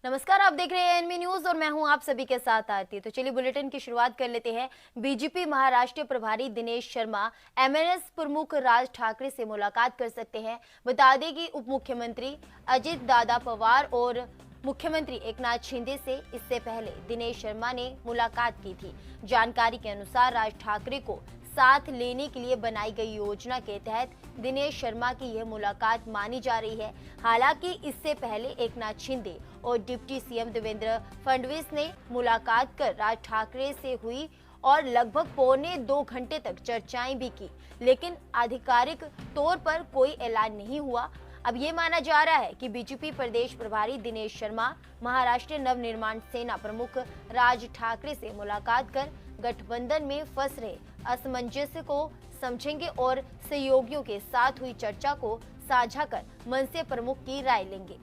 नमस्कार, आप देख रहे हैं एनबी न्यूज और मैं हूं आप सभी के साथ आरती। तो चलिए बुलेटिन की शुरुआत कर लेते हैं। बीजेपी महाराष्ट्र प्रभारी दिनेश शर्मा एमएनएस प्रमुख राज ठाकरे से मुलाकात कर सकते हैं। बता दें कि उप मुख्यमंत्री अजित दादा पवार और मुख्यमंत्री एकनाथ शिंदे से इससे पहले दिनेश शर्मा ने मुलाकात की थी। जानकारी के अनुसार राज ठाकरे को साथ लेने के लिए बनाई गई योजना के तहत दिनेश शर्मा की यह मुलाकात मानी जा रही है। हालांकि इससे पहले एकनाथ शिंदे और डिप्टी सीएम देवेंद्र फडणवीस ने मुलाकात कर राज ठाकरे से हुई और लगभग पौने 2 घंटे तक चर्चाएं भी की, लेकिन आधिकारिक तौर पर कोई ऐलान नहीं हुआ। अब ये माना जा रहा है कि बीजेपी प्रदेश प्रभारी दिनेश शर्मा महाराष्ट्र नवनिर्माण सेना प्रमुख राज ठाकरे से मुलाकात कर गठबंधन में फंस रहे असमंजस को समझेंगे और सहयोगियों के साथ हुई चर्चा को साझा कर मनसे प्रमुख की राय लेंगे।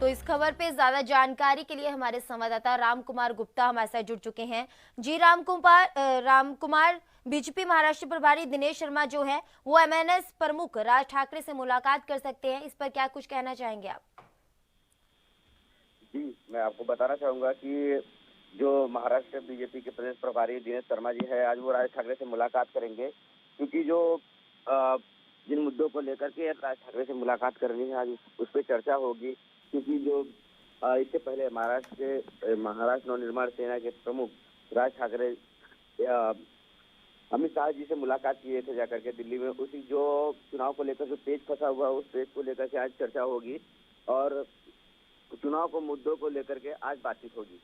तो इस खबर पे ज्यादा जानकारी के लिए हमारे संवाददाता राम कुमार गुप्ता हमारे साथ जुड़ चुके हैं। जी राम कुमार, बीजेपी महाराष्ट्र प्रभारी दिनेश शर्मा जो है वो एमएनएस प्रमुख राज ठाकरे से मुलाकात कर सकते हैं, इस पर क्या कुछ कहना चाहेंगे आप? जी, मैं आपको बताना चाहूंगा कि जो महाराष्ट्र बीजेपी के प्रदेश प्रभारी दिनेश शर्मा जी है, आज वो राज ठाकरे से मुलाकात करेंगे, क्योंकि जो अ, जिन मुद्दों को लेकर के राज ठाकरे से मुलाकात करनी है, आज उस पर चर्चा होगी। क्योंकि जो इससे पहले महाराष्ट्र नवनिर्माण सेना के प्रमुख राज ठाकरे अ, अमित शाह जी से मुलाकात किए थे जाकर के दिल्ली में। उसी जो चुनाव को लेकर जो पेच फंसा हुआ उस पेच को लेकर के आज चर्चा होगी और चुनाव को मुद्दों को लेकर के आज बातचीत होगी।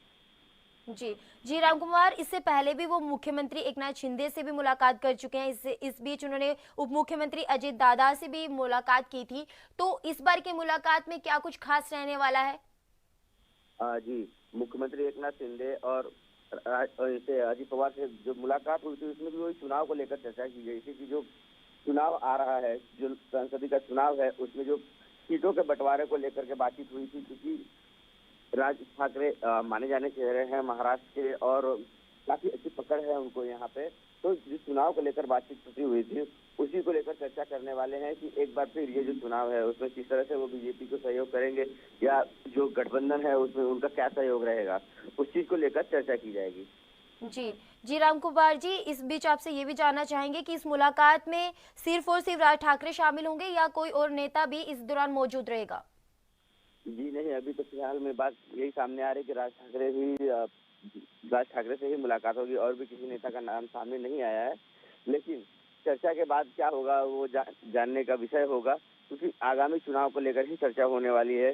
जी राम कुमार, इससे पहले भी वो मुख्यमंत्री एकनाथ शिंदे से भी मुलाकात कर चुके हैं। इस बीच उन्होंने उप मुख्यमंत्री अजित दादा से भी मुलाकात की थी। तो इस बार की मुलाकात में क्या कुछ खास रहने वाला है? जी, मुख्यमंत्री एकनाथ शिंदे और इसे अजित पवार से जो मुलाकात हुई थी उसमें भी वही चुनाव को लेकर चर्चा की गई थी कि जो चुनाव आ रहा है, जो संसदीय का चुनाव है, उसमें जो सीटों के बंटवारे को लेकर के बातचीत हुई थी। क्योंकि राज ठाकरे माने जाने चेहरे हैं महाराष्ट्र के और काफी अच्छी पकड़ है उनको यहाँ पे। तो जिस चुनाव को लेकर बातचीत हुई थी उसी को लेकर चर्चा करने वाले हैं कि एक बार फिर ये जो चुनाव है उसमें किस तरह से वो बीजेपी को सहयोग करेंगे या जो गठबंधन है उसमें उनका क्या सहयोग रहेगा, उस चीज को लेकर चर्चा की जाएगी। जी राम कुमार जी, इस बीच आपसे ये भी जानना चाहेंगे कि इस मुलाकात में सिर्फ और सिर्फ राज ठाकरे शामिल होंगे या कोई और नेता भी इस दौरान मौजूद रहेगा? जी नहीं, अभी तो फिलहाल में बात यही सामने आ रही है कि राज ठाकरे से ही मुलाकात होगी और भी किसी नेता का नाम सामने नहीं आया है। लेकिन चर्चा के बाद क्या होगा वो जानने का विषय होगा, क्योंकि आगामी चुनाव को लेकर ही चर्चा होने वाली है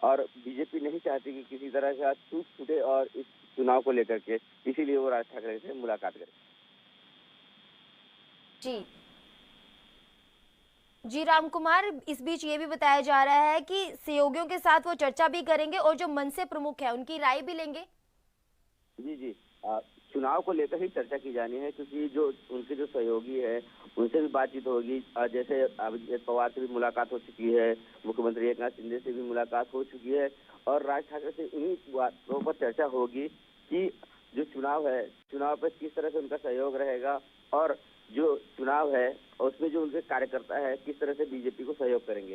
और बीजेपी नहीं चाहती कि किसी तरह का टूट फूटे और इस चुनाव को लेकर के, इसीलिए वो राज ठाकरे से मुलाकात करे। जी जी राम कुमार, इस बीच ये भी बताया जा रहा है कि सहयोगियों के साथ वो चर्चा भी करेंगे और जो मनसे प्रमुख है उनकी राय भी लेंगे। जी, चुनाव को लेकर ही चर्चा की जानी है, क्योंकि जो उनके जो सहयोगी है उनसे भी बातचीत होगी। जैसे अजित पवार से भी मुलाकात हो चुकी है, मुख्यमंत्री एकनाथ शिंदे से भी मुलाकात हो चुकी है और राज ठाकरे से इन्हीं बातों पर चर्चा होगी कि जो चुनाव है, चुनाव पर किस तरह से उनका सहयोग रहेगा और जो चुनाव है उसमें जो उनके कार्यकर्ता है किस तरह से बीजेपी को सहयोग करेंगे।